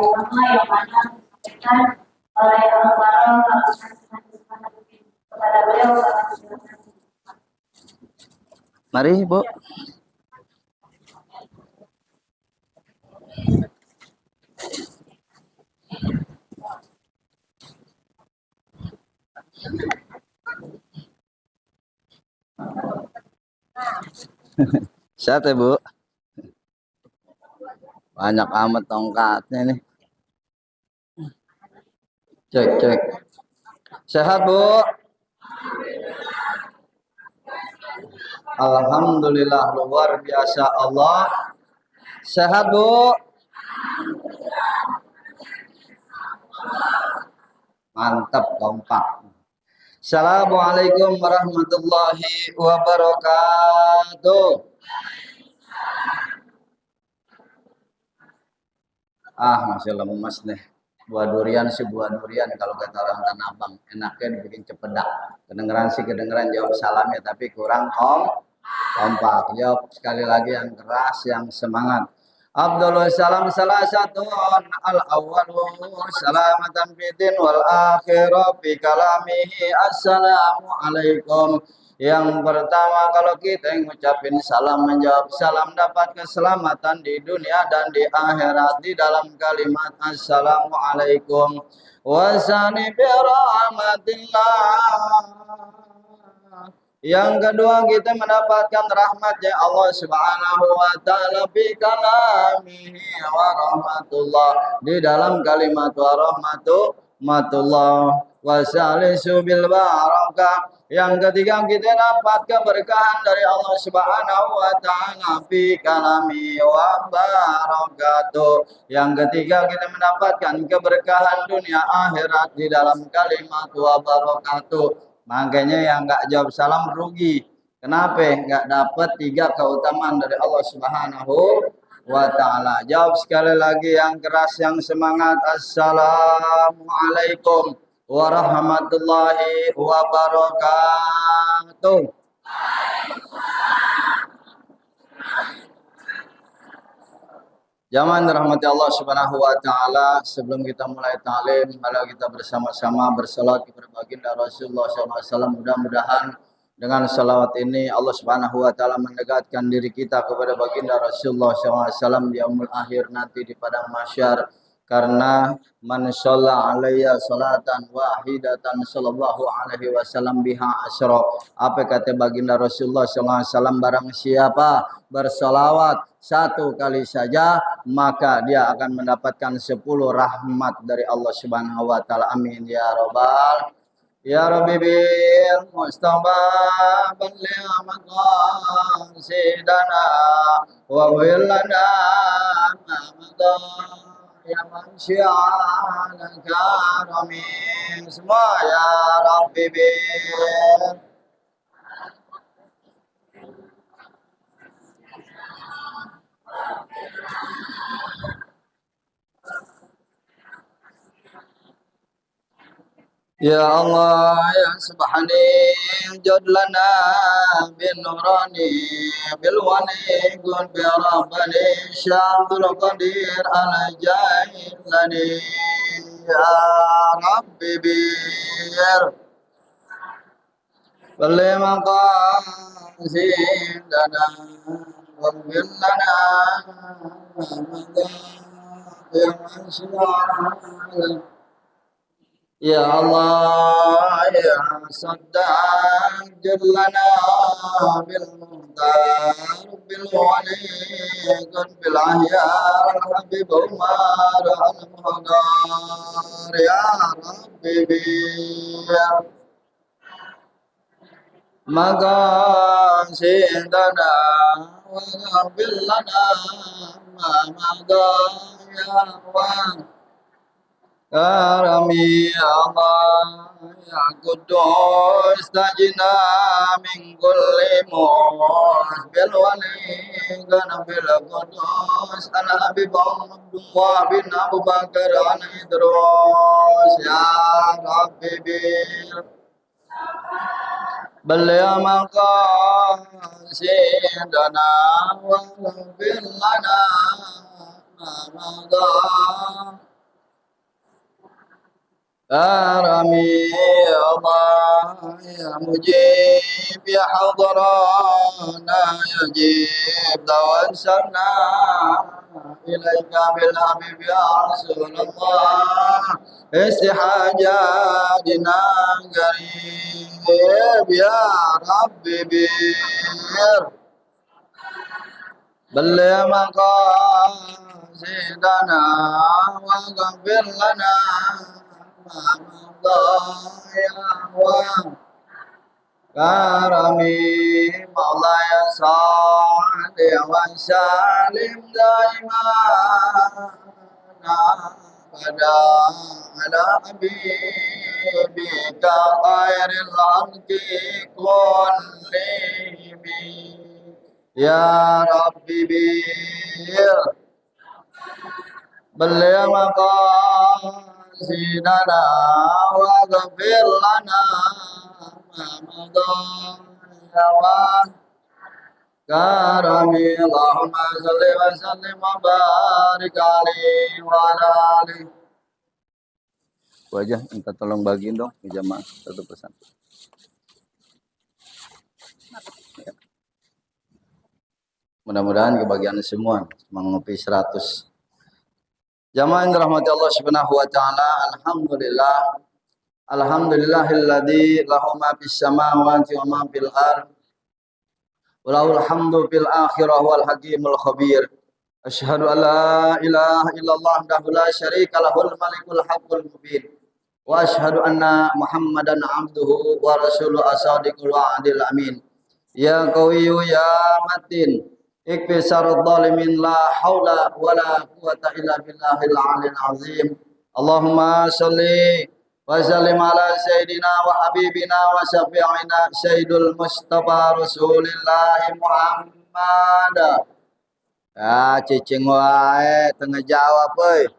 utama yang mana disampaikan oleh Al-Faral kepada beliau. Mari Bu. Sehat ya Bu? Banyak amat tongkatnya nih. Cek. Sehat Bu? Alhamdulillah, luar biasa Allah. Sehat Bu? Mantap, kompak. Assalamualaikum warahmatullahi wabarakatuh. Masih lemas nih. Buah durian kalau kata orang Tanah Abang. Enaknya dibikin cepedak. Kedengeran jawab salamnya, tapi kurang kompak. Jawab sekali lagi yang keras, yang semangat. Abdullah salam salah satu al-awwalu salamatan fitin wal akhirah fi kalamihi assalamualaikum. Yang pertama, kalau kita yang ngucapin salam menjawab salam dapat keselamatan di dunia dan di akhirat di dalam kalimat assalamualaikum wasani bi rahmatillah. Yang kedua, kita mendapatkan rahmatnya Allah Subhanahu wa taala bi kalamihi wa rahmatullah, di dalam kalimat wa rahmatullah wa salisu bil barakah. Yang ketiga, kita dapat keberkahan dari Allah Subhanahu wa taala bi kalami wa barakatuh. Yang ketiga, kita mendapatkan keberkahan dunia akhirat di dalam kalimat wa barakatuh. Makanya yang nggak jawab salam rugi. Kenapa? Nggak dapat 3 keutamaan dari Allah Subhanahu wa ta'ala. Jawab sekali lagi yang keras, yang semangat. Assalamualaikum warahmatullahi wabarakatuh. Jamaah dirahmati Allah Subhanahu wa taala, sebelum kita mulai ta'lim, mari kita bersama-sama berselawat kepada baginda Rasulullah SAW. Mudah-mudahan dengan salawat ini Allah Subhanahu wa taala mendekatkan diri kita kepada baginda Rasulullah SAW di yaumul akhir nanti di padang mahsyar. Karena man shalla alayya salatan wahidatan sallallahu alaihi wasallam biha asyra. Apa kata baginda Rasulullah SAW, barang siapa bersalawat 1 kali saja, maka dia akan mendapatkan 10 rahmat dari Allah Subhanahu wa taala. Amin ya rabbal ya rabbi bil mustafa balli maqasidana wa willana ramadan ya mansyi'ala karamin. Semua ya rabbi bil ya Allah ya subhani jadlana bin nurani bil wani gun bi rabbani syamdul qadir ala jailani ya rabbi bir balli maqasidana wa billana ya mansyi'ala. Ya Allah ya Saddaq jallana bil muhtar bil wali qad bil ahyar habib umar al muhdar ya rabbi ya maqasidana wa bil lana ma madha ya Allah. Karami Allah ya Qudus tajina min kulli mus bil wali gana bil Qudus ana Habib Abdullah bin Abu Bakar an Idrus ya Rabbi bil balya maqasidana wa bil lana ma كرمي الله يا مجيب يا حضرانا يجيب توسلنا إليك بالحبيب يا رسول الله استحاجاتنا قريب يا ربي بير بلغ مقاصدنا واغفر لنا ما مضى يا كرمي مولاي صل وسلم دائما أبدا على حبيبك خير الخلق كلهم يا ربي بلغ مقاصدنا واغفر لنا ما مضى كرمي اللهم صل وسلم وبارك عليه وعلى آله. Wajah minta tolong bagiin dong jamaah satu pesan. Ya. Mudah-mudahan kebagian semua mengopi 100. Jamaah yang dirahmati Allah Subhanahu wa taala, alhamdulillah. Alhamdulillahilladzi lahu ma fis samawati wa ma fil ardh. Wa lahul hamdu fil akhirah wal hakimul khabir. Asyhadu an la ilaha illallah wahdahu la syarika lahul malikul haqqul mubin. Wa asyhadu anna Muhammadan abduhu wa rasuluhu as-sadiqul wa'dil amin. Ya qawiyyu ya matin ikfi sarad zalimin la haula wala quwata illa billahil aliyil azim. Allahumma shalli wa sallim ala sayyidina wa habibina wa syafi'ina sayyidul mustafa rasulillah Muhammad. Ya cicing wae tengah jawab euy.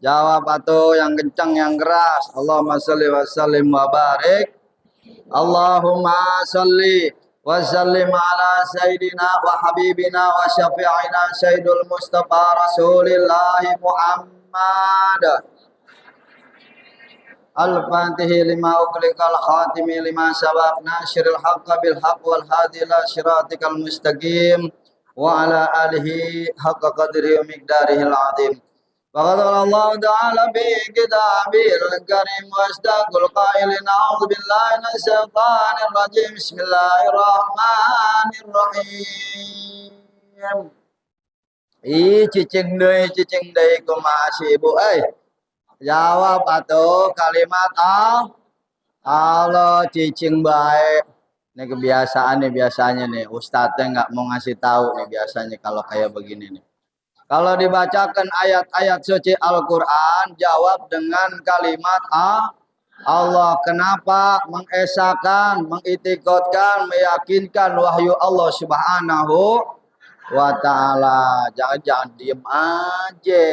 Jawab atuh yang kencang yang keras. Allahumma shalli wa sallim wa barik. Allahumma shalli wa sallim ala sayyidina wa habibina wa syafi'ina sayyidul mustafa rasulillah Muhammad. Al-Fatihi lima uqliqal khatimi lima sabaq nasiril haqqa bil haqq wal hadi ila siratikal mustaqim wa ala alihi haqqa qadri wa miqdarihil azim. Faqad Allah ta'ala bi kitabil karim wa astaqul qailin a'udzu billahi minasy syaithanir rajim. Bismillahirrahmanirrahim. Cicing deui kumaha si Ibu euy? Jawab atuh kalimat Allah cicing baik. Ini kebiasaan nih biasanya nih. Ustadznya nggak mau ngasih tahu nih biasanya kalau kayak begini nih. Kalau dibacakan ayat-ayat suci Al-Quran, jawab dengan kalimat Allah. Kenapa? Mengesahkan, mengitikadkan, meyakinkan wahyu Allah Subhanahu wa ta'ala. Jangan diem aja.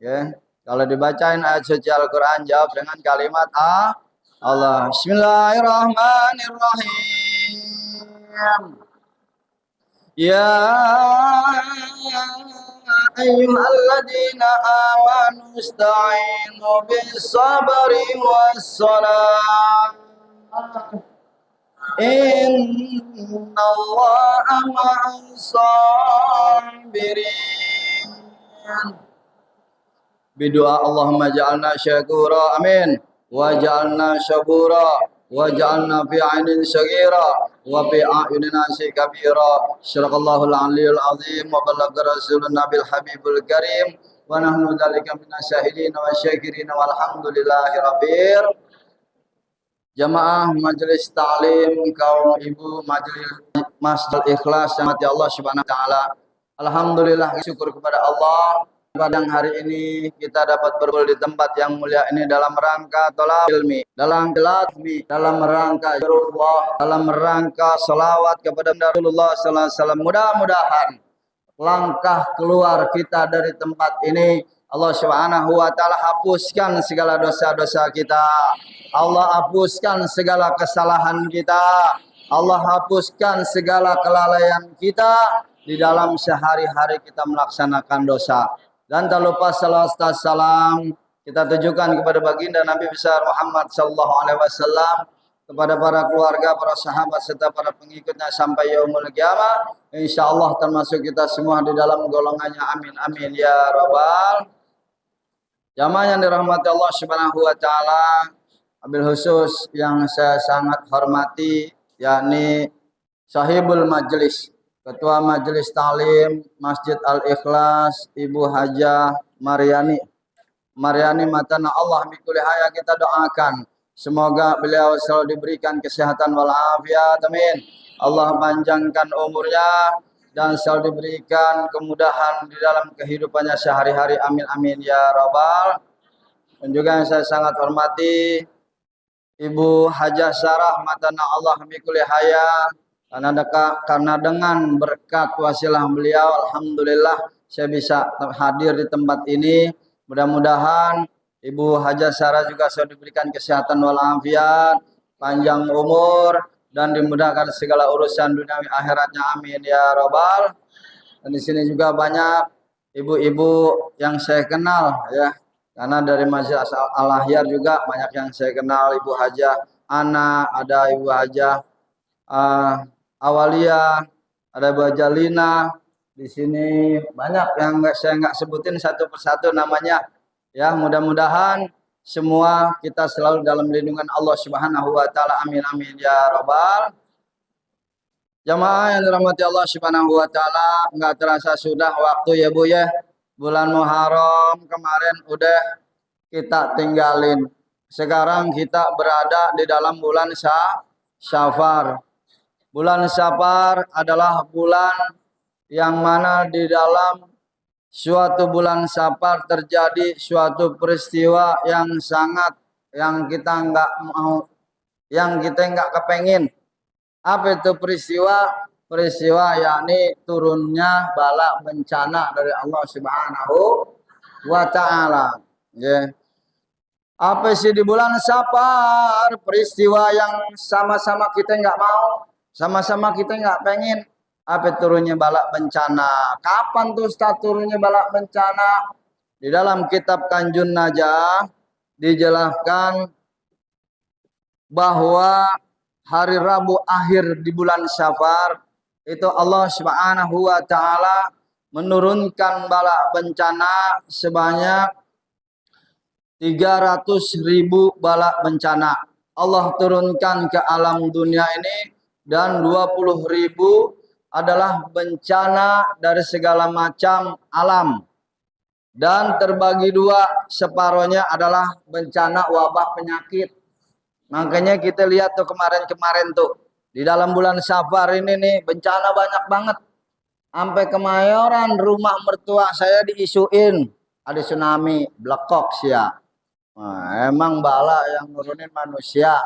Ya. Kalau dibacain ayat suci Al-Quran, jawab dengan kalimat Allah. Bismillahirrahmanirrahim. Ya ayyuhalladzina amanu ista'inu bis-sabri was-salah. Innallaha ma'as-sabirin. Bidoa Allahumma ja'alna syakura amin wa ja'alna syakura wa ja'alna fi 'ainin syaghira wa fi a'yunin nasi kabira. Sadaqallahul aliyul azim wa ballagha rasulun nabil habibul karim wa nahnu dzalika minas syahidin wa syakirin walhamdulillahi rabbil. Jamaah majelis ta'lim, kaum ibu majelis Masjid Ikhlas yang mati Allah Subhanahu wa taala. Alhamdulillah syukur kepada Allah. Pada hari ini kita dapat berkumpul di tempat yang mulia ini dalam rangka tolak ilmi, dalam ilmi, dalam rangka Allah, dalam rangka salawat kepada Rasulullah sallallahu alaihi wasallam. Mudah-mudahan langkah keluar kita dari tempat ini Allah Subhanahu wa taala hapuskan segala dosa-dosa kita. Allah hapuskan segala kesalahan kita. Allah hapuskan segala kelalaian kita di dalam sehari-hari kita melaksanakan dosa. Dan tak lupa salawat salam kita tujukan kepada baginda Nabi besar Muhammad sallallahu alaihi wasallam, kepada para keluarga, para sahabat serta para pengikutnya sampai yaumul qiyamah. Insyaallah termasuk kita semua di dalam golongannya. Amin amin ya rabbal. Jamaah yang dirahmati Allah Subhanahu wa taala, wabil khusus yang saya sangat hormati yakni Sahibul Majlis, Ketua Majelis Ta'lim Masjid Al-Ikhlas, Ibu Hajah Maryani Matana Allah mikuli haya, kita doakan semoga beliau selalu diberikan kesehatan walafiat, amin. Allah panjangkan umurnya dan selalu diberikan kemudahan di dalam kehidupannya sehari-hari, amin amin ya rabbal. Dan juga yang saya sangat hormati Ibu Hajah Sarah Matana Allah mikuli haya, karena dengan berkat wasilah beliau alhamdulillah saya bisa hadir di tempat ini. Mudah-mudahan Ibu Hajah Sarah juga selalu diberikan kesehatan walafiat, panjang umur, dan dimudahkan segala urusan duniawi akhiratnya, amin ya rabbal. Dan di sini juga banyak ibu-ibu yang saya kenal ya, karena dari Majelis Al-Ahyar juga banyak yang saya kenal. Ibu Hajah Ana, ada Ibu Hajah Awalia, ada Ibu Hajah Lina. Di sini banyak yang saya nggak sebutin satu persatu namanya. Ya, mudah-mudahan semua kita selalu dalam lindungan Allah Subhanahu wa taala. Amin amin ya rabbal. Jamaah yang dirahmati Allah Subhanahu wa taala, nggak terasa sudah waktu ya Bu ya. Bulan Muharram kemarin udah kita tinggalin. Sekarang kita berada di dalam bulan Syafar. Bulan Syafar adalah bulan yang mana di dalam suatu bulan Syafar terjadi suatu peristiwa yang kita nggak mau, yang kita nggak kepengin. Apa itu peristiwa? Peristiwa yakni turunnya bala bencana dari Allah Subhanahu wa taala. Ya. Apa sih di bulan Syafar? Peristiwa yang sama-sama kita nggak mau, sama-sama kita nggak pengen. Apa turunnya bala bencana? Kapan tuh start turunnya bala bencana? Di dalam kitab Kanjun Najah dijelaskan bahwa hari Rabu akhir di bulan Syafar itu Allah Subhanahu wa taala menurunkan bala bencana sebanyak 300.000 bala bencana. Allah turunkan ke alam dunia ini, dan 20.000 adalah bencana dari segala macam alam, dan terbagi dua, separohnya adalah bencana wabah penyakit. Makanya kita lihat tuh kemarin tuh di dalam bulan Syafar ini nih bencana banyak banget. Sampai Kemayoran rumah mertua saya diisuin ada tsunami, blekok sia. Nah, emang bala yang nurunin manusia,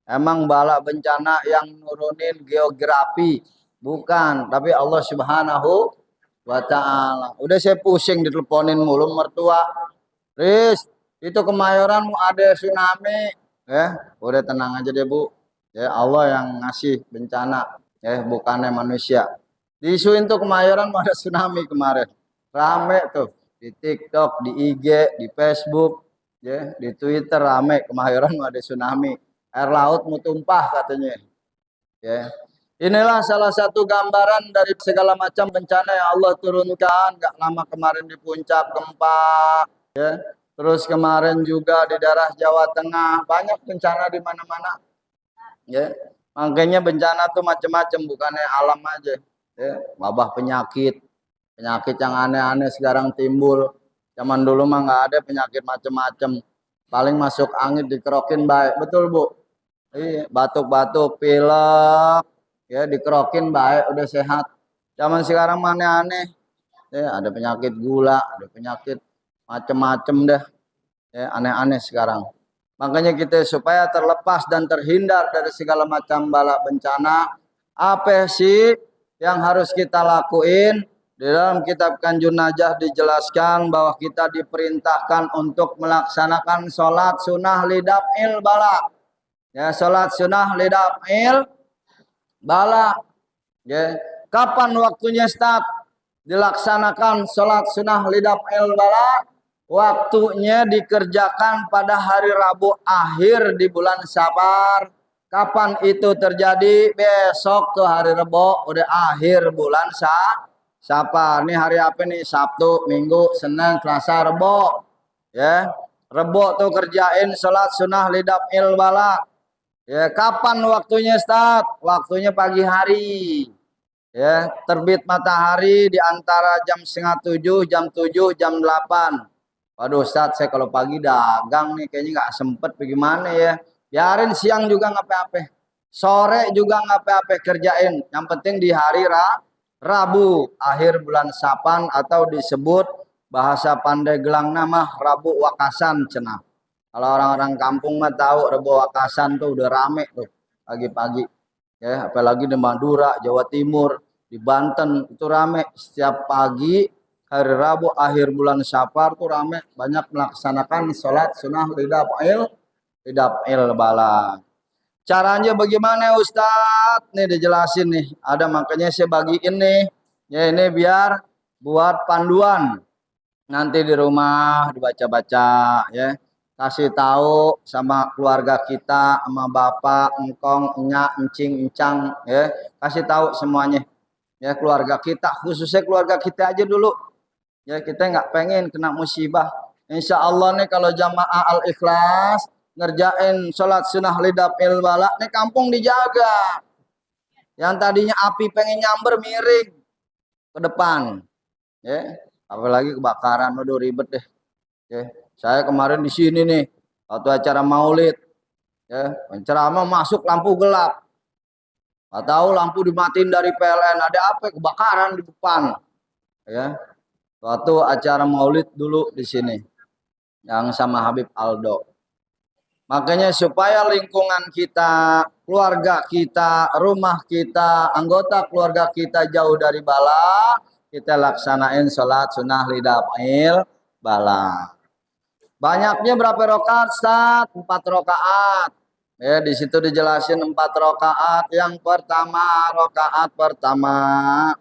emang bala bencana yang nurunin geografi. Bukan, tapi Allah Subhanahu wa taala. Udah saya pusing diteleponin mulu mertua. Riz, itu Kemayoran mau ada tsunami. Ya, udah tenang aja deh Bu. Ya, Allah yang ngasih bencana, ya, bukannya manusia. Diisuin tuh Kemayoran mau ada tsunami kemarin. Rame tuh di TikTok, di IG, di Facebook, ya, di Twitter rame Kemayoran mau ada tsunami. Air laut mau tumpah katanya. Ya. Inilah salah satu gambaran dari segala macam bencana yang Allah turunkan. Gak lama kemarin di puncak gempa, ya. Terus kemarin juga di daerah Jawa Tengah banyak bencana di mana-mana. Ya. Makanya bencana tuh macam-macam, bukannya alam aja. Ya. Wabah penyakit yang aneh-aneh sekarang timbul. Zaman dulu mah nggak ada penyakit macam-macam. Paling masuk angin dikerokin baik, betul Bu? Iya, batuk-batuk, pilek. Ya, dikerokin baik udah sehat. Zaman sekarang mana aneh. Ya, ada penyakit gula, ada penyakit macem-macem deh. Ya, aneh-aneh sekarang. Makanya kita supaya terlepas dan terhindar dari segala macam bala bencana, apa sih yang harus kita lakuin? Di dalam kitab Kanjun Najah dijelaskan bahwa kita diperintahkan untuk melaksanakan sholat sunnah lidaf'il bala. Ya, sholat sunnah lidaf'il bala. Ya. Kapan waktunya start dilaksanakan sholat sunnah lidaf'il bala? Waktunya dikerjakan pada hari Rabu akhir di bulan Safar. Kapan itu terjadi? Besok tuh hari Rabu udah akhir bulan Safar. Ini hari apa nih? Sabtu, Minggu, Senin, Selasa, Rabu. Ya, Rabu tuh kerjain sholat sunnah lidaf'il bala. Ya, kapan waktunya start? Waktunya pagi hari. Ya, terbit matahari di antara jam setengah 7, jam 7, jam 8. Waduh Ustaz, saya kalau pagi dagang nih kayaknya nggak sempet bagaimana ya. Biarin siang juga nggak apa-apa. Sore juga nggak apa-apa kerjain. Yang penting di hari Rabu, akhir bulan Sapan atau disebut bahasa pandai gelang nama Rabu Wakasan cenah. Kalau orang-orang kampung mah tahu Rabu Wakasan tuh udah rame tuh pagi-pagi. Ya, apalagi di Madura, Jawa Timur, di Banten itu rame setiap pagi hari Rabu akhir bulan Syafar tuh rame banyak melaksanakan sholat sunnah lidaf'il bala. Caranya bagaimana Ustadz? Nih dijelasin nih. Ada makanya saya bagiin nih. Ya ini biar buat panduan. Nanti di rumah dibaca-baca ya. Kasih tahu sama keluarga kita, sama bapak, engkong, enyak, encing, encang ya. Kasih tahu semuanya. Ya keluarga kita, khususnya keluarga kita aja dulu. Ya kita nggak pengen kena musibah. Insya Allah nih kalau jamaah al-ikhlas ngerjain sholat sunnah lidaf'il bala, nih kampung dijaga. Yang tadinya api pengen nyamber miring ke depan. Ya, apalagi kebakaran, udah ribet deh. Ya, saya kemarin di sini nih waktu acara Maulid, ya penceramah masuk lampu gelap. Nggak tahu lampu dimatiin dari PLN, ada apa? Kebakaran di depan. Ya, waktu acara Maulid dulu di sini yang sama Habib Aldo. Makanya supaya lingkungan kita, keluarga kita, rumah kita, anggota keluarga kita jauh dari bala, kita laksanain sholat sunnah lidaf'il bala. Banyaknya berapa rakaat? 4 rakaat. Ya, di situ dijelasin 4 rakaat. Yang pertama, rakaat pertama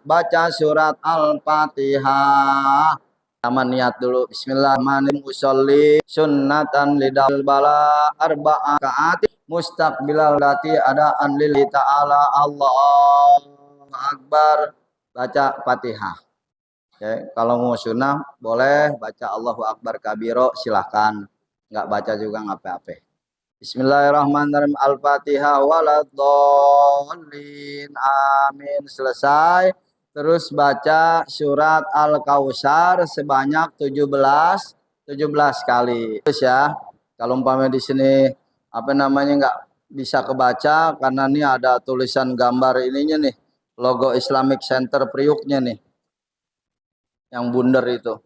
baca surat Al-Fatihah. Sama niat dulu. Bismillahirrahmanirrahim. Usolli sunnatan lidal bala arba'a rakaat mustaqbilal lati ada anlil ta'ala Allahu Akbar. Baca Fatihah. Ya, kalau mau sunnah boleh baca Allahu Akbar kabiro silahkan. Nggak baca juga nggak apa-apa. Bismillahirrahmanirrahim. Al-Fatihah waladhdallin. Amin. Selesai. Terus baca surat Al-Kautsar sebanyak 17 kali. Terus ya, kalau umpamanya di sini apa namanya nggak bisa kebaca karena ini ada tulisan gambar ininya nih, logo Islamic Center Priuknya nih. Yang bundar itu.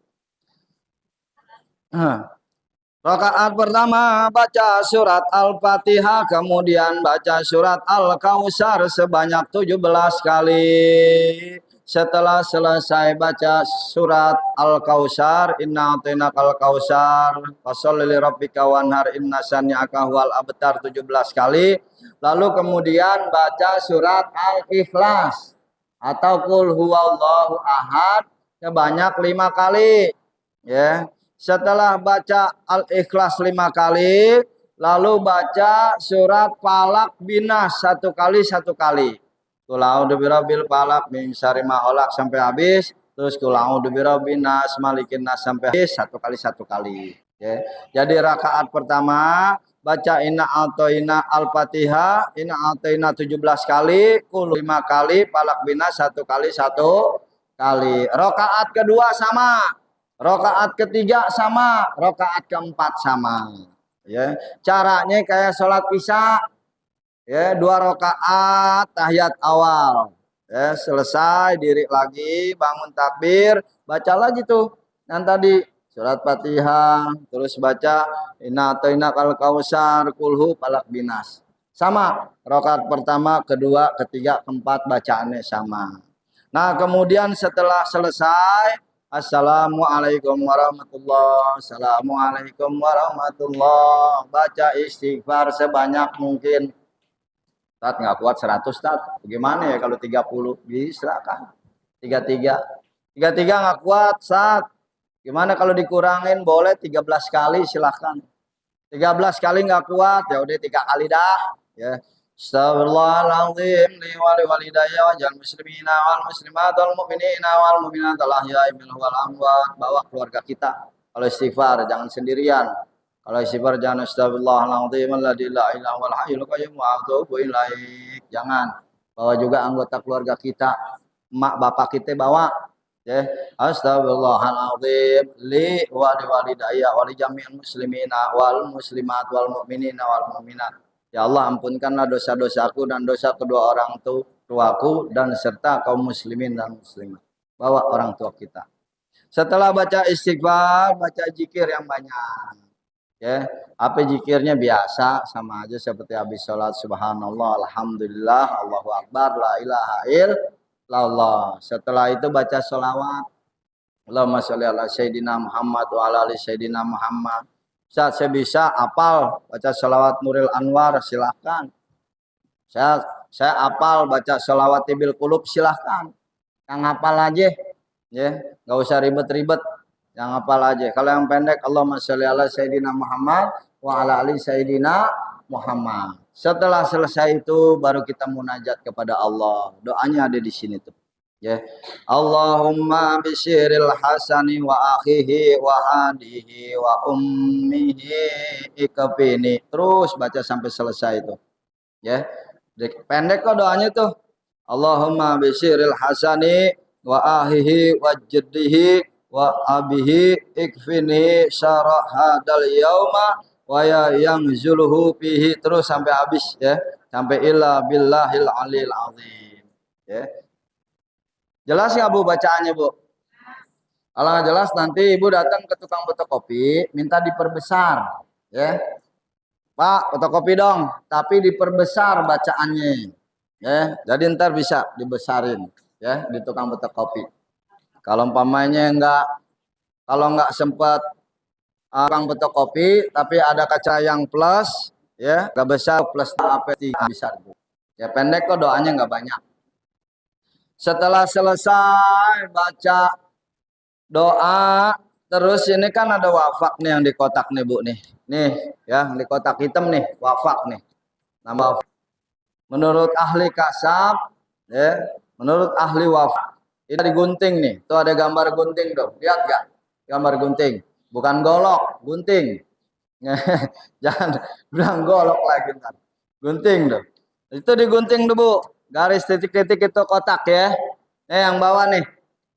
Rakaat pertama baca surat Al-Fatihah, kemudian baca surat Al-Kautsar sebanyak 17 kali. Setelah selesai baca surat Al-Kautsar, inna a'tainakal kautsar fasholli lirabbika wanhar inna syani'aka huwal abtar 17 kali. Lalu kemudian baca surat Al-Ikhlas atau qul huwallahu ahad sebanyak 5 kali. Ya. Setelah baca Al-Ikhlas 5 kali, lalu baca surat Falak Binas 1 kali 1 kali. Qul a'udzu birabbil falaq min syarri ma khalaq sampai habis, terus qul a'udzu birabbin nas malikin nas sampai habis 1 kali 1 kali. Ya. Jadi rakaat pertama baca inna a'taina al-Fatihah, inna a'taina 17 kali, qul 5 kali, Falak Binas 1 kali 1 kali. Rakaat kedua sama. Rakaat ketiga sama, rakaat keempat sama. Ya, caranya kayak sholat isya. Ya, 2 rakaat tahiyat awal. Ya, selesai diri lagi, bangun takbir, baca lagi tuh yang tadi surat Fatihah, terus baca inna a'tainakal kautsar, kulhu Falak Binas. Sama, rakaat pertama, kedua, ketiga, keempat bacaannya sama. Nah, kemudian setelah selesai Assalamualaikum warahmatullahi Assalamualaikum warahmatullahi. Baca istighfar sebanyak mungkin. Tat nggak kuat 100 tat. Bagaimana ya kalau 30? Bisa kan? 33. 33 nggak kuat, Sat. Gimana kalau dikurangin? Boleh 13 kali, silahkan. 13 kali nggak kuat, ya udah 3 kali dah. Ya. Astagfirullahaladzim li wali walidayya wa jal muslimina wal muslimat wal mu'minina wal mu'minat al ahya'i minhum wal amwat. Bawa keluarga kita. Kalau istighfar jangan sendirian. Kalau istighfar jangan astagfirullahaladzim alladzi la ilaha wal hayyul qayyum wa atubu ilaih. Jangan. Bawa juga anggota keluarga kita. Emak bapak kita bawa. Ya, astagfirullahaladzim li wali walidayya wali jami'il muslimina wal muslimat wal mu'minina wal mu'minat. Ya Allah, ampunkanlah dosa-dosaku dan dosa kedua orang tuaku dan serta kaum muslimin dan muslimat. Bawa orang tua kita. Setelah baca istighfar, baca zikir yang banyak. Ya, apa zikirnya biasa sama aja seperti habis sholat subhanallah, alhamdulillah, Allahu akbar, la ilaha illallah. Setelah itu baca sholawat. Allahumma sholli ala sayyidina Muhammad wa ala ali sayyidina Muhammad. Saat saya bisa apal baca sholawat Nuril Anwar, silahkan. Saya apal baca sholawat Tibil Qulub, silahkan. Yang hafal aja, ya, nggak usah ribet-ribet. Yang hafal aja. Kalau yang pendek, Allahumma sholli ala sayyidina Muhammad wa ala ali sayyidina Muhammad. Setelah selesai itu baru kita munajat kepada Allah. Doanya ada di sini tuh. Ya. Allahumma bisyiril hasani wa akhihi wa hadihi wa ummihi ikfini. Terus baca sampai selesai itu. Ya. Pendek kok doanya tuh. Allahumma bisyiril hasani wa akhihi wa jaddihi wa abihi ikfini syara hadal yauma wa ya yang zuluhu fihi, terus sampai habis ya. Sampai illa billahil alil azim. Ya. Jelas nggak Bu bacaannya Bu? Kalau nggak jelas nanti Ibu datang ke tukang fotokopi minta diperbesar, ya. Pak, fotokopi dong, tapi diperbesar bacaannya, ya. Jadi ntar bisa dibesarin, ya, di tukang fotokopi. Kalau umpamanya kalau nggak sempat tukang fotokopi, tapi ada kaca yang plus, ya, nggak besar plus apa bisa, ya pendek kok doanya nggak banyak. Setelah selesai baca doa, terus ini kan ada wafak nih yang di kotak nih Bu nih. Nih ya, di kotak hitam nih, wafak nih. Nama menurut ahli kasab, ya, menurut ahli wafak. Ini digunting nih. Tuh ada gambar gunting tuh. Lihat gak? Gambar gunting. Bukan golok, gunting. Jangan bilang golok lagi ntar. Gunting tuh. Itu digunting tuh Bu. Garis titik-titik itu kotak ya. Yang bawah nih.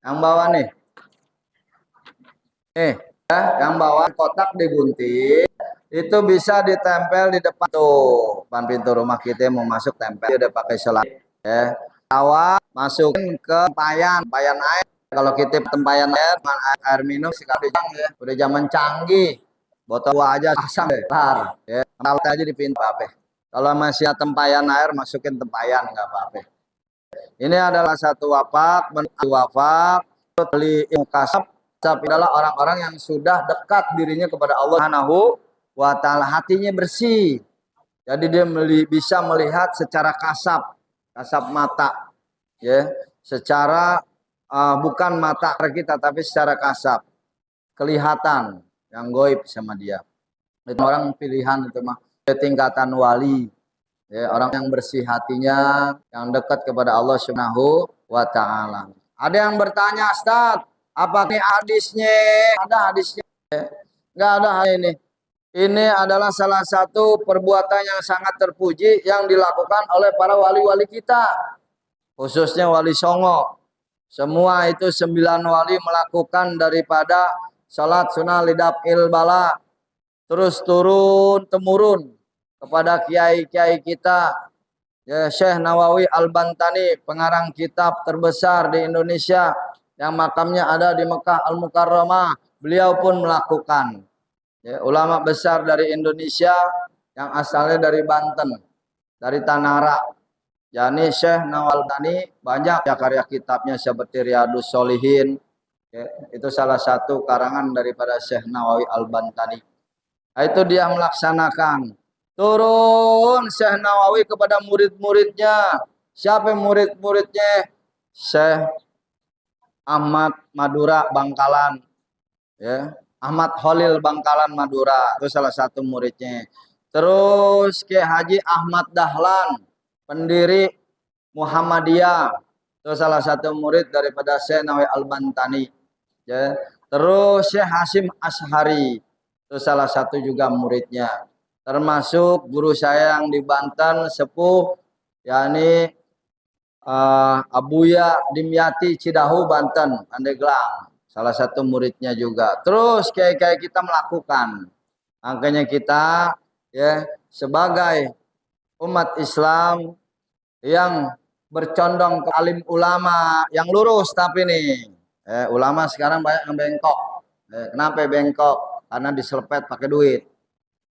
Yang bawah nih. Ya, yang bawah kotak digunting. Itu bisa ditempel di depan tuh. Depan pintu rumah kita mau masuk tempel. Dia udah pakai selat. Ya. Awal masukin ke tempayan air. Kalau kita tempayan air minum sekali ya. Udah zaman canggih. Botol aja pasang deh. Ya. Kalau aja di pintu apa. Kalau masih tempayan air, masukin tempayan, nggak apa-apa. Ini adalah satu wafak, wafak, kasab adalah orang-orang yang sudah dekat dirinya kepada Allah Subhanahu wa Ta'ala, hatinya bersih. Jadi dia bisa melihat secara kasab mata, ya, secara bukan mata kita, tapi secara kasab, kelihatan yang goib sama dia. Itu orang pilihan itu mah. Tingkatan wali, ya, orang yang bersih hatinya, yang dekat kepada Allah Subhanahu wa Ta'ala. Ada yang bertanya, Ustaz, apa ini hadisnya? Ada hadisnya? Enggak ada hal ini. Ini adalah salah satu perbuatan yang sangat terpuji yang dilakukan oleh para wali-wali kita, khususnya Wali Songo. Semua itu 9 wali melakukan daripada salat sunnah lidaf'il bala, terus turun temurun kepada kiai-kiai kita, ya, Syekh Nawawi Al-Bantani, pengarang kitab terbesar di Indonesia yang makamnya ada di Mekah Al-Mukarramah. Beliau pun melakukan, ya, ulama besar dari Indonesia yang asalnya dari Banten, dari Tanara, yakni Syekh Nawawi Al-Bantani. Banyak ya karya kitabnya seperti Riyadhus Sholihin, ya, itu salah satu karangan daripada Syekh Nawawi Al-Bantani. Itu dia melaksanakan. Turun Syekh Nawawi kepada murid-muridnya. Siapa murid-muridnya? Syekh Ahmad Madura Bangkalan. ya. Ahmad Khalil Bangkalan Madura itu salah satu muridnya. Terus Kiai Haji Ahmad Dahlan, pendiri Muhammadiyah, itu salah satu murid daripada Syekh Nawawi Al-Bantani, ya. Terus Syekh Hasyim Ashari, itu salah satu juga muridnya. Termasuk guru saya yang di Banten sepuh, yakni Abuya Dimyati Cidahu Banten, Pandeglang, salah satu muridnya juga. Terus kiai-kiai kita melakukan, makanya kita ya sebagai umat Islam yang bercondong ke alim ulama yang lurus, tapi nih ulama sekarang banyak yang bengkok. Kenapa bengkok? Karena diselepet pakai duit,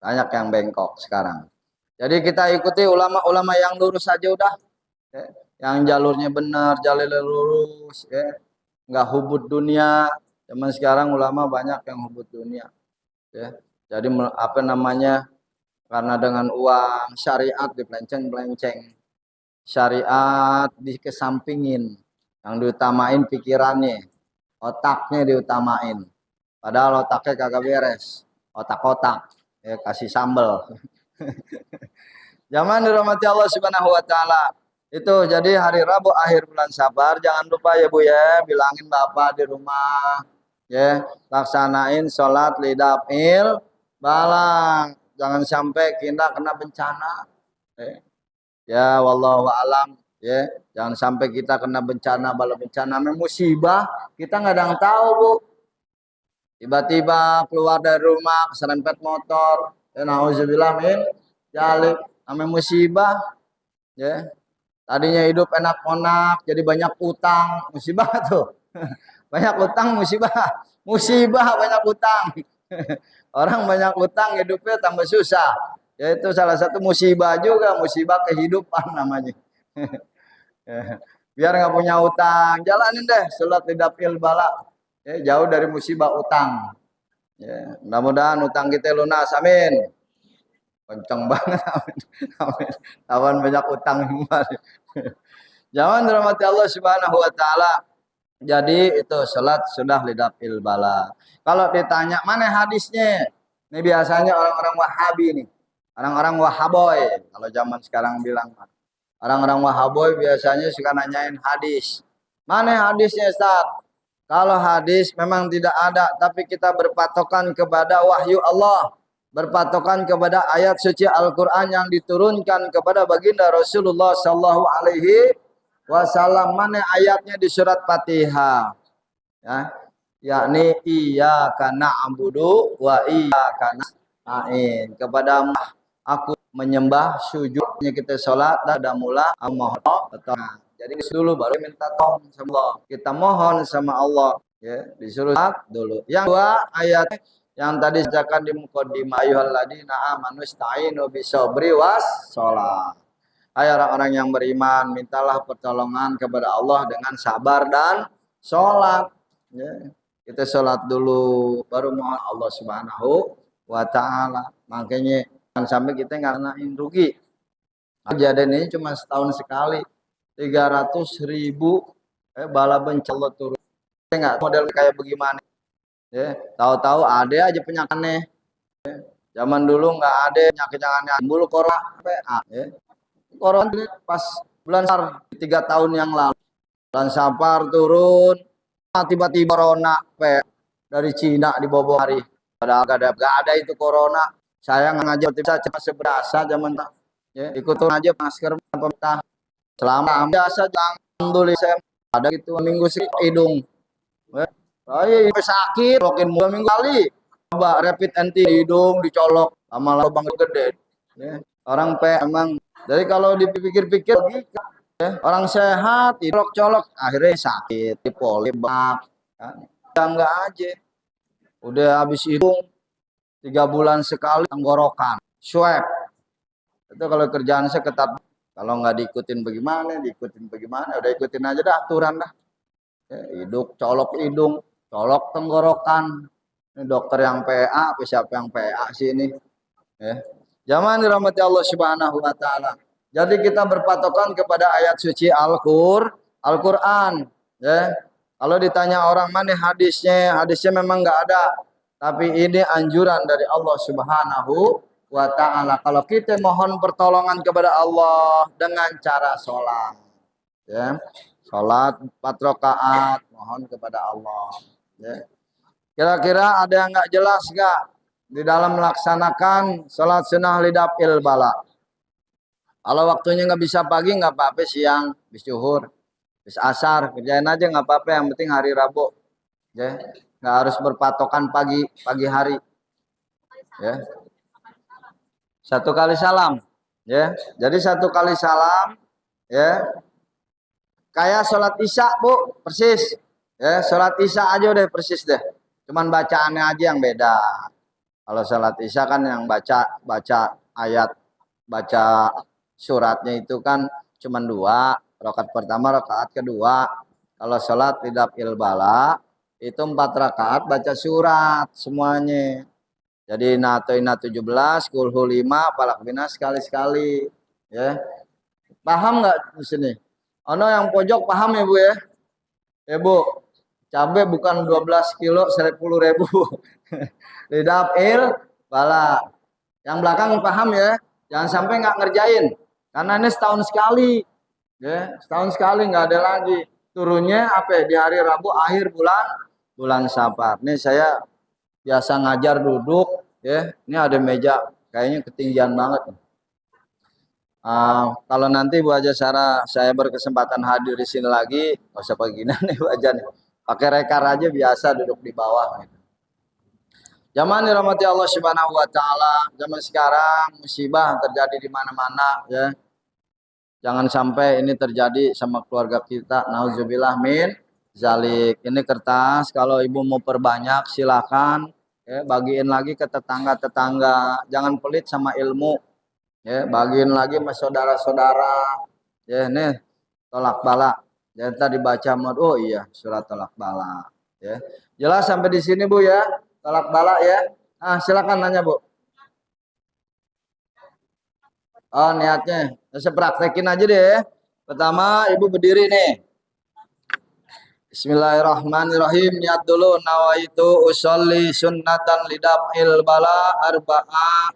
banyak yang bengkok sekarang. Jadi kita ikuti ulama-ulama yang lurus saja udah, yang jalurnya benar, jalurnya lurus, nggak hubud dunia. Zaman sekarang ulama banyak yang hubud dunia, ya. Jadi apa namanya, karena dengan uang syariat dipelenceng-pelenceng, syariat dikesampingin, yang diutamain pikirannya, otaknya diutamain, padahal otaknya kagak beres, otak-otak ya kasih sambel. Zaman dirahmati Allah Subhanahu wa taala. Itu jadi hari Rabu akhir bulan Sabar, jangan lupa ya Bu ya, bilangin Bapak di rumah ya, laksanain sholat lidapil balang, jangan sampai kita kena bencana. Ya wallahu alam ya, jangan sampai kita kena bencana, bala bencana musibah, kita nggak ada yang tahu Bu. Tiba-tiba keluar dari rumah keserempet motor, ya nauzubillah min jalik, namanya musibah ya. Tadinya hidup enak-enak, jadi banyak utang, musibah tuh. Banyak utang, musibah. Musibah banyak utang. Orang banyak utang, hidupnya tambah susah. Yaitu salah satu musibah juga, musibah kehidupan namanya. Biar nggak punya utang, jalanin deh sholat lidapil bala. Ya, jauh dari musibah utang. Ya, mudah-mudahan utang kita lunas, amin. Kenceng banget, amin. Amin. Tawan banyak utang. Jangan dirahmati Allah Subhanahu wa taala. Jadi itu salat sudah lidapil bala. Kalau ditanya mana hadisnya? Ini biasanya orang-orang Wahabi nih. Orang-orang Wahaboy kalau zaman sekarang bilang. Orang-orang Wahaboy biasanya suka nanyain hadis. Mana hadisnya, Ustaz? Kalau hadis memang tidak ada, tapi kita berpatokan kepada wahyu Allah, berpatokan kepada ayat suci Al-Quran yang diturunkan kepada baginda Rasulullah Sallallahu Alaihi Wasallam. Mana ayatnya di surat Fatihah, ya, yakni iyyaka na'budu wa iyyaka nasta'in, kepada aku menyembah, sujudnya kita sholat dan mula mohon. Jadi dulu baru minta tolong sama Allah, kita mohon sama Allah, ya, disuruh dulu. Yang dua ayat yang tadi dibacakan di muqaddimah, ayyuhalladzina amanu ista'inu bisabri was shalah. Hai orang-orang yang beriman, mintalah pertolongan kepada Allah dengan sabar dan sholat. Ya, kita sholat dulu, baru mohon Allah Subhanahu wa taala. Makanya jangan sampai kita nganain rugi. Kejadian ini cuma setahun sekali, 300.000 bala bencana turun. Enggak model kayak bagaimana. Ya, tahu-tahu ada aja penyakitnya. Ya, zaman dulu nggak ada penyakit-penyakitnya. Dulu corona, ya. Corona pas bulan Safar 3 tahun yang lalu. Bulan Safar turun, tiba-tiba corona dari Cina di Bobo hari. Padahal gak ada itu corona. Saya ngajar cuma seberasa zaman tak. Ya, ikutin aja masker pemerintah. Selama biasa alhamdulillah saya ada gitu minggu sih hidung. Saya sakit, mungkin 2 minggu kali. Coba rapid anti hidung dicolok sama lubang gede. Ya, orang emang. Jadi kalau dipikir-pikir ya, orang sehat colok-colok akhirnya sakit, polibak. Kan? Enggak aja. Udah habis hidung 3 bulan sekali tenggorokan, swab. Itu kalau kerjaan saya ketat. Kalau nggak diikutin bagaimana, udah ikutin aja dah aturan dah. Ya, hidung, colok hidung, colok tenggorokan. Ini dokter yang PA, siapa yang PA sih ini? Ya. Zaman dirahmati Allah Subhanahu wa taala. Jadi kita berpatokan kepada ayat suci Al-Qur'an, ya. Kalau ditanya orang mana hadisnya, hadisnya memang nggak ada. Tapi ini anjuran dari Allah Subhanahu wa Ta'ala. Kalau kita mohon pertolongan kepada Allah dengan cara sholat, ya, sholat 4 rakaat, mohon kepada Allah. Ya. Kira-kira ada yang nggak jelas nggak di dalam melaksanakan sholat sunnah lidafil bala? Kalau waktunya nggak bisa pagi nggak apa-apa, siang, bis zuhur, bis asar, kerjain aja nggak apa-apa. Yang penting hari Rabu, ya, nggak harus berpatokan pagi hari, ya. 1 kali salam, ya. Jadi 1 kali salam, ya. Kayak sholat isya bu, persis, ya. Sholat isya aja udah persis deh. Cuman bacaannya aja yang beda. Kalau sholat isya kan yang baca ayat, baca suratnya itu kan cuma 2, rakaat pertama, rakaat kedua. Kalau sholat lidafil bala itu 4 rakaat baca surat semuanya. Jadi Natoina 17, Kulhu 5, Falak Binas sekali-sekali, ya. Paham nggak di sini? Ono yang pojok paham ya bu ya? Ya bu, cabai bukan 12 kilo 10.000. Lidafil bala. Yang belakang paham ya? Jangan sampai nggak ngerjain. Karena ini setahun sekali, ya, setahun sekali nggak ada lagi. Turunnya apa? Di hari Rabu akhir bulan Safar. Ini saya biasa ngajar duduk, ya. Ini ada meja, kayaknya ketinggian banget. Kalau nanti Bu Haja Sarah saya berkesempatan hadir di sini lagi, nggak usah begini nih Bu Haja nih. Pakai rekar aja biasa duduk di bawah. Gitu. Zaman dirahmati Allah Subhanahu wa Ta'ala, zaman sekarang musibah terjadi di mana-mana, ya. Jangan sampai ini terjadi sama keluarga kita. Nauzubillah min zalik. Ini kertas, kalau ibu mau perbanyak silakan, ya, bagiin lagi ke tetangga-tetangga. Jangan pelit sama ilmu, ya, bagiin lagi sama saudara-saudara. Ya, ini tolak bala. Ya, tadi baca oh iya surat tolak bala. Ya, jelas sampai di sini Bu ya, tolak bala ya. Silakan nanya Bu. Oh niatnya, saya praktekin aja deh. Pertama ibu berdiri nih. Bismillahirrahmanirrahim. Niat dulu. Nawaitu usolli sunnatan lidafil bala arba'a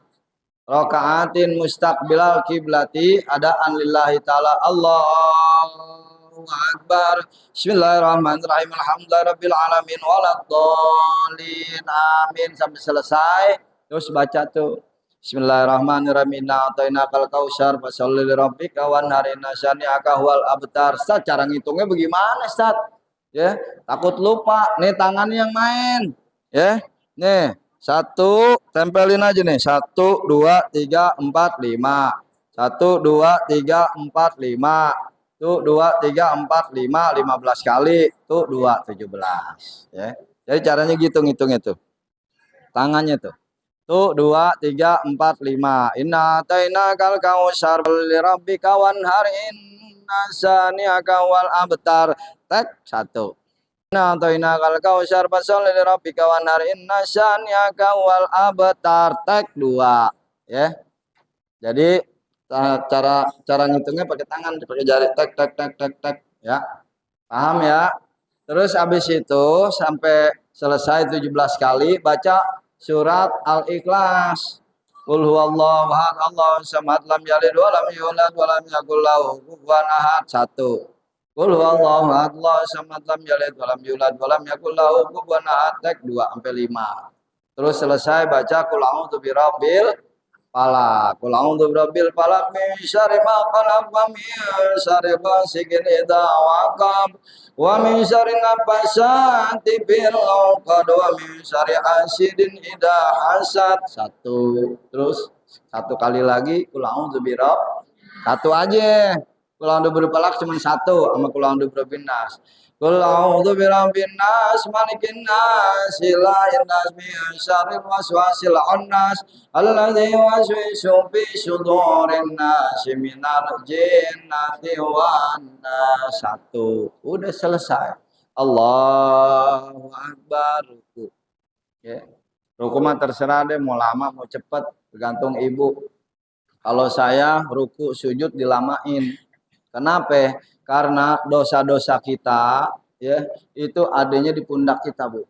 raka'atin mustaqbilal kiblati adaan lillahi ta'ala. Allahu akbar. Bismillahirrahmanirrahim. Alhamdulillahirabbil alamin waladdallin. Amin sampai selesai. Terus baca tuh. Bismillahirrahmanirrahim. Inna atainakal kautsar fasholli lirabbika wanhar inna syani'aka huwal abtar. Ustaz, cara ngitungnya bagaimana, Ustaz? Ya, takut lupa. Nih tangannya yang main. Ya. Nih, 1 tempelin aja nih. 1 2 3 4 5. 1 2 3 4 5. Tuh 2 3 4 5 15 kali. Tuh 2 17. Ya. Jadi caranya gitu ngitungnya tuh. Tangannya tuh. Tuh 2 3 4 5. Inna atainakal kautsar lirabbika wanhar inna syani'aka wal abtar. Tek 1. Inna atainakal kautsar fasholli lirabbika wanhar inna syani'aka wal abtar. Tek 2. Ya. Jadi cara ngitungnya pakai tangan, pakai jari tek tek tek tek tek ya. Paham ya? Terus habis itu sampai selesai 17 kali baca surat Al-Ikhlas. Qul huwallahu ahad, Allahu samad, lam yalid wa lam yulad wa lam yakul lahu kufuwan ahad. 1. Qul huwallahu ahad, Allahu samad, lam yalid wa lam yulad wa lam yakul lahu kufuwan ahad. Tek 2 sampai 5. Terus selesai baca qul a'udzu birabbil falaq. Qul a'udzu birabbil falaq min syarri ma khalaq wa min syarri ghasiqin idza waqab wa min syarri nafasati fil 'uqad wa min syarri hasidin idza hasad. 1. Terus 1 kali lagi qul a'udzu birabb. 1 aja. Qul a'udzu birabbil falaq cuma 1 sama qul a'udzu birabbin nas. Qul a'udzu birabbin nas malikin nas ilahin nas min syarril waswasil khannas alladzi yuwaswisu fi sudurin nas minal jinnati wan nas. 1. Udah selesai. Allahu akbar. Ruku. Ya. Ruku mah terserah deh mau lama mau cepat tergantung ibu. Kalau saya ruku sujud dilamain. Kenapa? Karena dosa-dosa kita ya, itu adanya di pundak kita, Bu.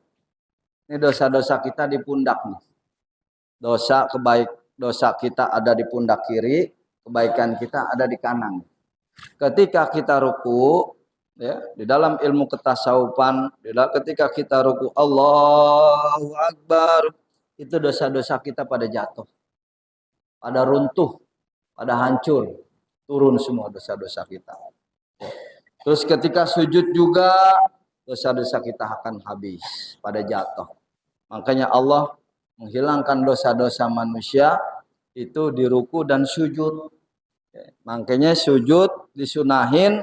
Ini dosa-dosa kita di pundak nih. Dosa kita ada di pundak kiri, kebaikan kita ada di kanan. Ketika kita ruku, ya, di dalam ilmu ketasawufan, ketika kita ruku Allahu Akbar, itu dosa-dosa kita pada jatuh, pada runtuh, pada hancur, turun semua dosa-dosa kita. Terus ketika sujud juga dosa-dosa kita akan habis, pada jatuh. Makanya Allah menghilangkan dosa-dosa manusia itu di ruku dan sujud. Makanya sujud disunahin,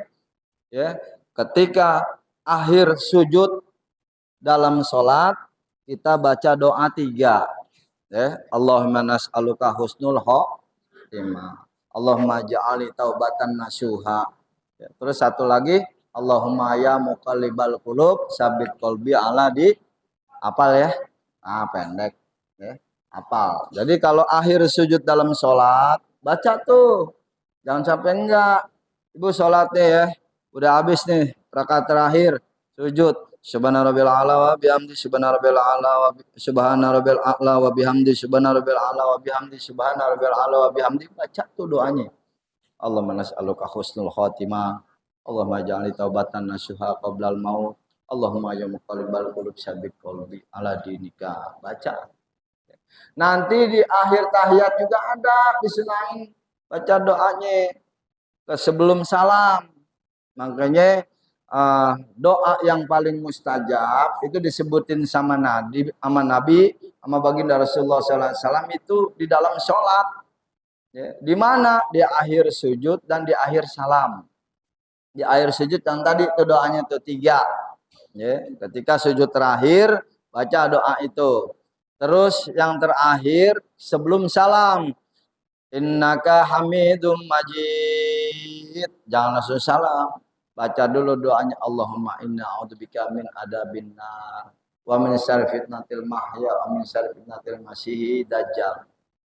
ya, ketika akhir sujud dalam sholat kita baca doa 3, ya. Allahumma nas'aluka husnul khotimah, Allahumma ja'ali taubatan nasuha, ya. Terus satu lagi, Allahumma ya muqallibal qulub sabit qalbi ala di apal ya. Pendek, ya. Apal. Jadi kalau akhir sujud dalam sholat baca tuh, jangan sampai enggak. Ibu sholatnya ya udah habis nih, rakaat terakhir sujud subhana rabbil a'la wa bihamdi subhana rabbil a'la wa subhana rabbil a'la wa bihamdi subhana rabbil a'la wa bihamdi subhana rabbil a'la wa bihamdi, baca tuh doanya. Allahumma nas'aluka husnul khotimah, Allahumma ja'alni taubatan nasuha qablal maut, Allahumma ya muqallibal qulub tsabbit qalbi ala dinika, baca. Nanti di akhir tahiyat juga ada disunahin baca doanya sebelum salam. Makanya doa yang paling mustajab itu disebutin sama Nabi, sama baginda Rasulullah SAW itu di dalam sholat. Ya, di mana? Di akhir sujud dan di akhir salam. Di akhir sujud yang tadi itu doanya itu 3. Ya, ketika sujud terakhir baca doa itu. Terus yang terakhir sebelum salam, innaka hamidum majid, jangan langsung salam. Baca dulu doanya, Allahumma inna a'udzubika min adabin nar wa min syarri fitnatil mahya wa min syarri fitnatil masih dajjal.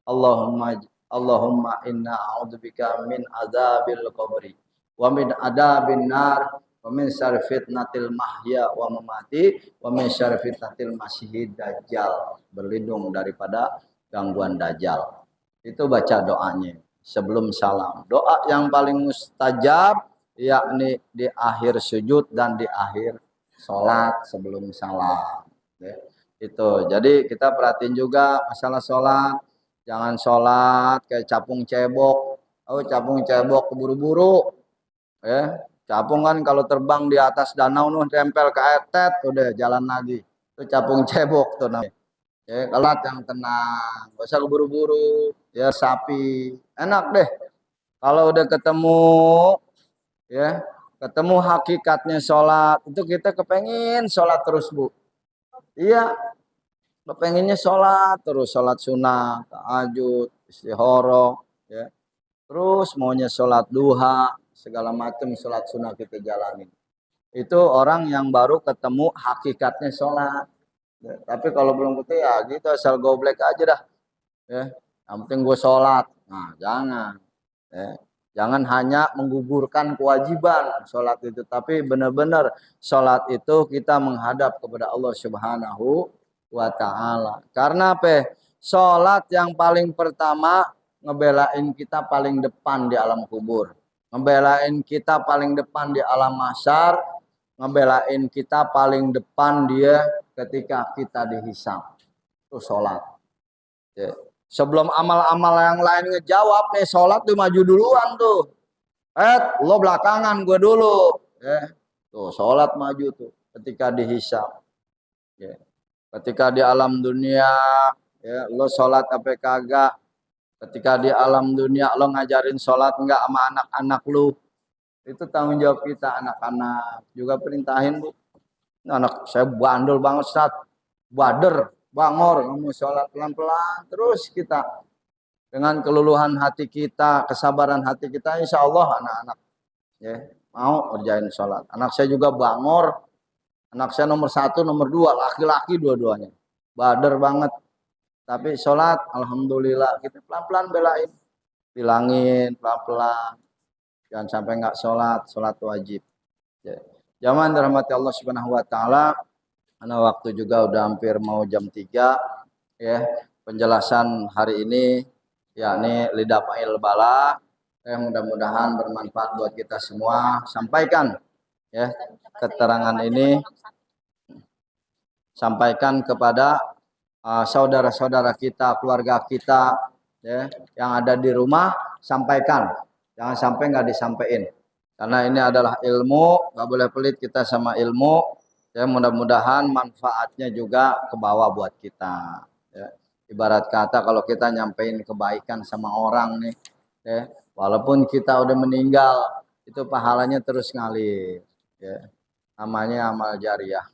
Allahumma inna a'udzubika min adzabil qabri wa min adabin nar wa min syarri fitnatil mahya wa mamati wa min syarri fitnatil masih dajjal. Berlindung daripada gangguan dajjal. Itu baca doanya sebelum salam. Doa yang paling mustajab yakni di akhir sujud dan di akhir sholat sebelum salam. Ya, itu. Jadi kita perhatiin juga masalah sholat. Jangan sholat kayak capung cebok. Oh, capung cebok keburu-buru. Ya, capung kan kalau terbang di atas danau nuh tempel ke air tet, udah jalan lagi. Itu capung cebok tuh namanya. Ya, sholat yang tenang, gak usah keburu-buru. Ya, sapi enak deh. Kalau udah ketemu, ya, ketemu hakikatnya sholat, itu kita kepengen sholat terus, Bu. Iya, kepengennya sholat terus, sholat sunnah, tahajud, istihoroh, ya. Terus maunya sholat duha, segala macam sholat sunnah kita jalanin. Itu orang yang baru ketemu hakikatnya sholat. Ya, tapi kalau belum ketemu ya gitu, asal goblek aja dah. Ya, yang penting gue sholat. Nah, jangan. Ya. Jangan hanya menggugurkan kewajiban sholat itu, tapi benar-benar sholat itu kita menghadap kepada Allah Subhanahu wa Ta'ala. Karena apa? Sholat yang paling pertama ngebelain kita paling depan di alam kubur, ngebelain kita paling depan di alam mahsyar, ngebelain kita paling depan dia ketika kita dihisab. Itu sholat. Ya. Sebelum amal-amal yang lain ngejawab nih, sholat tuh maju duluan tuh. Lo belakangan gue dulu. Ya. Tuh sholat maju tuh ketika dihisab. Ya. Ketika di alam dunia, ya, lo sholat apa kagak. Ketika di alam dunia lo ngajarin sholat enggak sama anak-anak lo. Itu tanggung jawab kita, anak-anak. Juga perintahin, Bu. Anak saya bandel banget, Ustaz. Bader. Bangor, kamu sholat pelan-pelan terus kita dengan keluluhan hati kita, kesabaran hati kita, insya Allah anak-anak ya mau kerjain sholat. Anak saya juga bangor, anak saya nomor 1, nomor 2, laki-laki dua-duanya, bader banget. Tapi sholat, alhamdulillah kita pelan-pelan belain, bilangin pelan-pelan, jangan sampai nggak sholat wajib. Ya. Jamaah dirahmati Allah Subhanahu wa taala, karena waktu juga udah hampir mau jam 3 ya. Penjelasan hari ini yakni lidah fa'il bala, mudah-mudahan bermanfaat buat kita semua. Sampaikan ya keterangan ini, sampaikan kepada saudara-saudara kita, keluarga kita ya, yang ada di rumah, sampaikan. Jangan sampai nggak disampaikan. Karena ini adalah ilmu, nggak boleh pelit kita sama ilmu. Ya, mudah-mudahan manfaatnya juga ke bawah buat kita. Ya. Ibarat kata kalau kita nyampein kebaikan sama orang nih, ya, walaupun kita udah meninggal, itu pahalanya terus ngalir. Ya. Namanya amal jariah.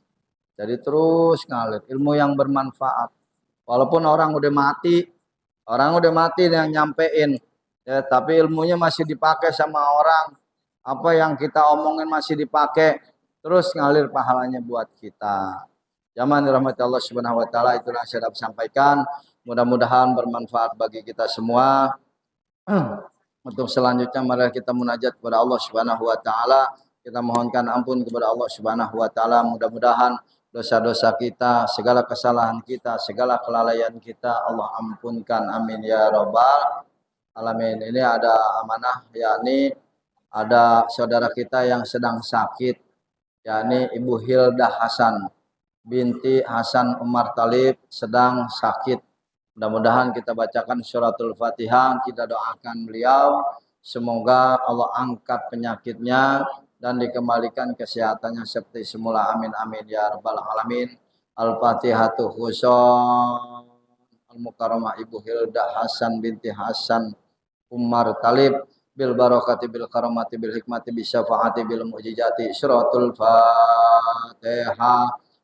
Jadi terus ngalir. Ilmu yang bermanfaat. Walaupun orang udah mati yang nyampein. Ya, tapi ilmunya masih dipakai sama orang. Apa yang kita omongin masih dipakai, terus ngalir pahalanya buat kita. Jamaah dirahmati Allah Subhanahu wa taala, itulah yang saya dapat sampaikan. Mudah-mudahan bermanfaat bagi kita semua. Untuk selanjutnya mari kita munajat kepada Allah Subhanahu wa taala. Kita mohonkan ampun kepada Allah Subhanahu wa taala. Mudah-mudahan dosa-dosa kita, segala kesalahan kita, segala kelalaian kita Allah ampunkan. Amin ya rabbal alamin. Ini ada amanah, yakni ada saudara kita yang sedang sakit, yakni Ibu Hilda Hasan binti Hasan Umar Talib sedang sakit. Mudah-mudahan kita bacakan suratul Fatihah, kita doakan beliau semoga Allah angkat penyakitnya dan dikembalikan kesehatannya seperti semula. Amin amin ya rabbal alamin. Al-Fatihatu khusus Al-Mukarramah Ibu Hilda Hasan binti Hasan Umar Talib bil barakati bil karamati bil hikmati bis syafaati bil mujizati. Suratul Fatihah.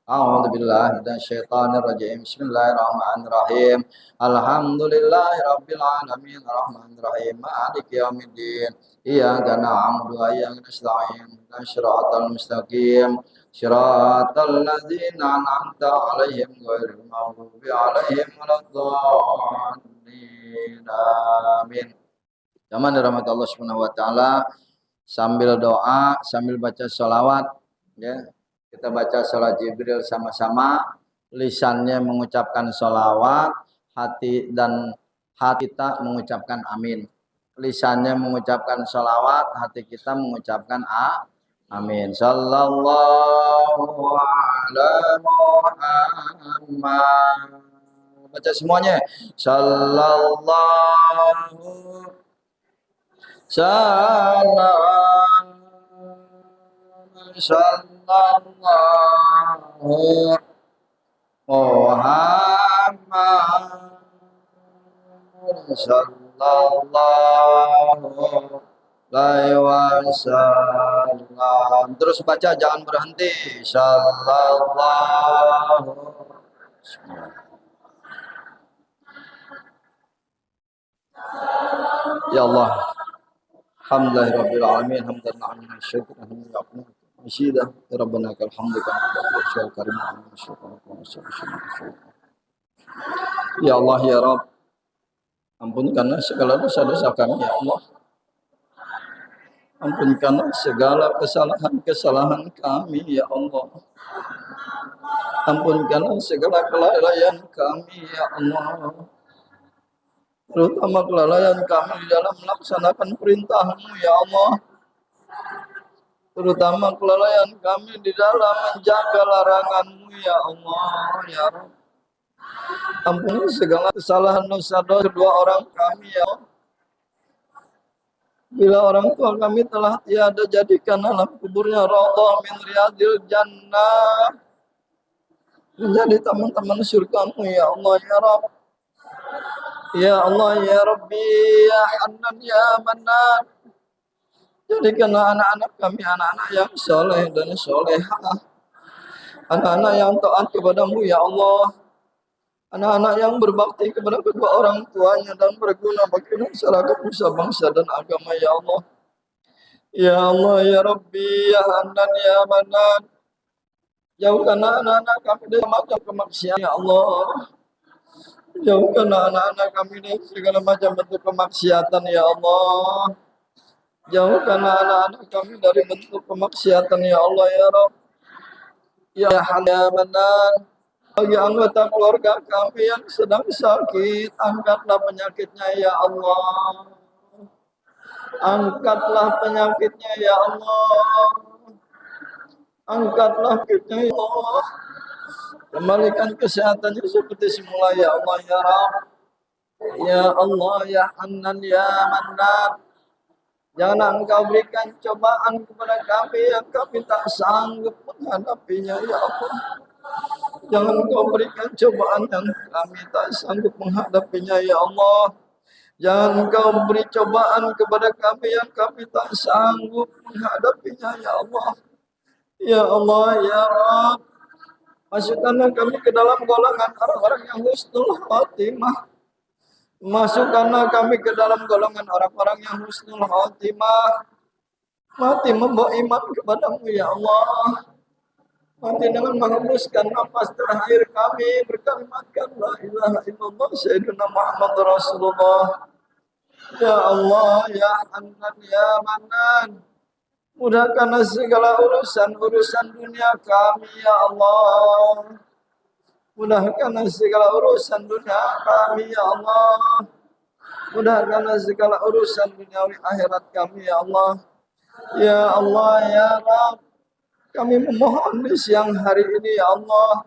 A'udzu billahi minasyaitonir rajim. Bismillahirrahmanirrahim. Alhamdulillahirabbil alamin arrahmanir rahim maliki yaumiddin. Iyyaka na'budu wa iyyaka nasta'in. Shiratal mustaqim. Shiratal ladzina an'amta 'alaihim ghairil maghdubi 'alaihim waladdallin. Amin. Jamaah dirahmati Allah Subhanahu wa taala, sambil doa, sambil baca sholawat ya. Kita baca sholat Jibril sama-sama, lisannya mengucapkan sholawat, hati kita mengucapkan amin. Lisannya mengucapkan sholawat, hati kita mengucapkan amin. Sallallahu alaihi Muhammad. Baca semuanya. Sallallahu Muhammad sallallahu alaihi wasallam. Terus baca, jangan berhenti. Sallallahu. Ya Allah. Alhamdulillahirabbil alamin hamdan na'am syukur Masyidah, Rabbana lakal hamdu Ya Allah ya Rabb, ampunkanlah segala dosa-dosa kami ya Allah. Ampunkanlah segala kesalahan-kesalahan kami ya Allah. Ampunkanlah segala kelalaian kami ya Allah. Terutama kelalaian kami dalam melaksanakan perintah-Mu ya Allah. Terutama kelalaian kami di dalam menjaga larangan-Mu ya Allah ya Rabb. Ampuni segala kesalahan dosa-dosa kedua orang kami ya Allah. Bila orang tua kami telah tiada, jadikan alam kuburnya raudhah min riyadil jannah, menjadi teman-teman surga-Mu ya Allah ya Rabb. Ya Allah ya Rabbi ya Hanan ya Manan, jadikanlah anak-anak kami anak-anak yang soleh dan solehah, anak-anak yang taat kepada-Mu ya Allah, anak-anak yang berbakti kepada kedua orang tuanya dan berguna bagi masyarakat, nusa bangsa dan agama ya Allah. Ya Allah ya Rabbi ya Hanan ya Manan, jauhkan anak-anak kami dari macam kemaksiatan ya Allah. Jauhkan anak-anak kami dari segala macam bentuk kemaksiatan ya Allah. Jauhkanlah anak-anak kami dari bentuk kemaksiatan ya Allah ya Rabb. Ya Hanan, bagi anggota keluarga kami yang sedang sakit, angkatlah penyakitnya ya Allah. Angkatlah penyakitnya ya Allah. Angkatlah penyakitnya ya Allah. Kembalikan kesehatannya seperti semula ya Allah ya Rabb. Ya Allah ya Hanan ya Mannan. Jangan Engkau berikan cobaan kepada kami yang kami tak sanggup menghadapinya ya Allah. Jangan Engkau berikan cobaan yang kami tak sanggup menghadapinya ya Allah. Jangan Engkau beri cobaan kepada kami yang kami tak sanggup menghadapinya ya Allah. Ya Allah ya Rabb, masukkanlah kami ke dalam golongan orang-orang yang husnul khatimah. Masukkanlah kami ke dalam golongan orang-orang yang husnul khatimah. Mati membawa iman kepadamu ya Allah. Mati dengan menghembuskan nafas terakhir kami berkalimatkan la ilaha illallah sayyidina Muhammad Rasulullah. Ya Allah ya Hanan ya Manan, mudahkanlah segala urusan dunia kami ya Allah. Mudahkanlah segala urusan dunia kami ya Allah. Mudahkanlah segala urusan duniawi akhirat kami ya Allah. Ya Allah ya Rabb, kami memohon di siang hari ini ya Allah.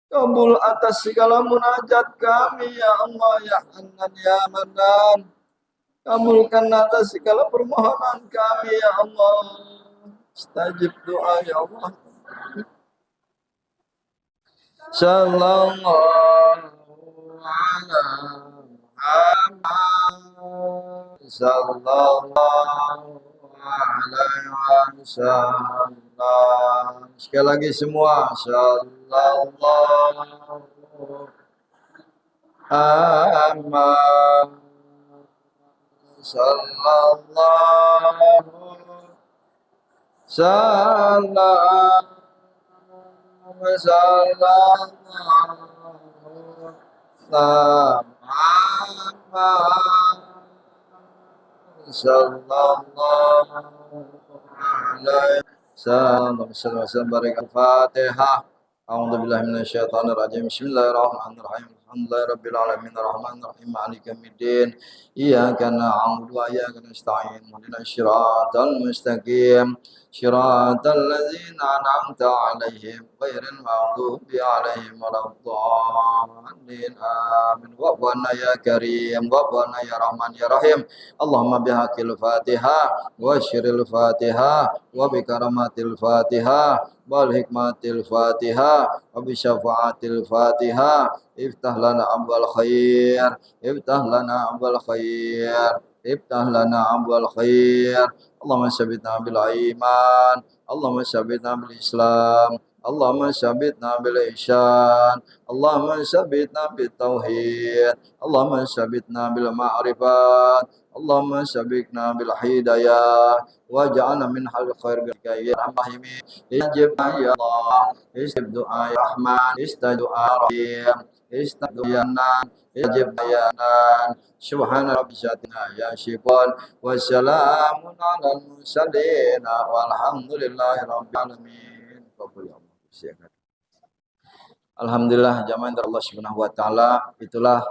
Kabul atas segala munajat kami ya Allah ya Hanan ya Manan. Kabulkan atas segala permohonan kami ya Allah. Istajib doa ya Allah. Sallallahu ala Muhammad sallallahu alaihi wasallam. Sekali lagi semua sallallahu Muhammad sallallahu sallam Al-Fatihah. A'udzubillahi minasyaitonirrajim. Bismillahirrahmanirrahim. Alhamdulillahirabbil alamin arrahmanir rahim maliki yaumiddin. Iyyaka na'budu wa iyyaka nasta'in. Ihdinas siratal mustaqim. Shiratal ladzina an'amta 'alaihim ghairil maghdubi 'alaihim waladdallin. Amin. Wa ya karim, wa ya rahman ya rahim. Allahumma bihaqqil Fatihah wa syiril Fatihah wa bi karamatil Fatihah wal hikmatil Fatihah wa bi syafaatil Fatihah. Iftah lana abwal khair, iftah lana abwal khair, iftah lana abwal khair. Allahumma sabbitna bil iman, Allahumma sabbitna bil Islam, Allahumma sabbitna bil ihsan, Allahumma sabbitna bit tauhid, Allahumma sabbitna bil ma'rifat, Allahumma sabbitna bil hidayah, waj'alna min hal khair bil khair rahimi. Ijib ya Allah, istijib doa ya Rahman, istajib doa Rahim, istajib ya Nan, ijib ya Nan. Subhana rabbika ya syifan, wassalamun alal mursalin, walhamdulillahi rabbil alamin. Alhamdulillah jamaah Allah Subhanahu wa taala, itulah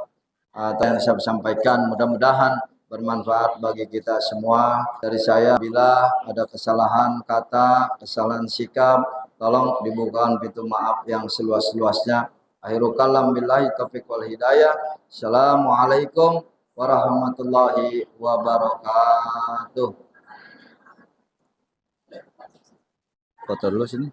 yang saya sampaikan, mudah-mudahan bermanfaat bagi kita semua. Dari saya, bila ada kesalahan kata, kesalahan sikap, tolong dibukakan pintu maaf yang seluas-luasnya. Akhirul kalam billahi taufiq wal hidayah. Assalamualaikum warahmatullahi wabarakatuh. Foto dulu sini.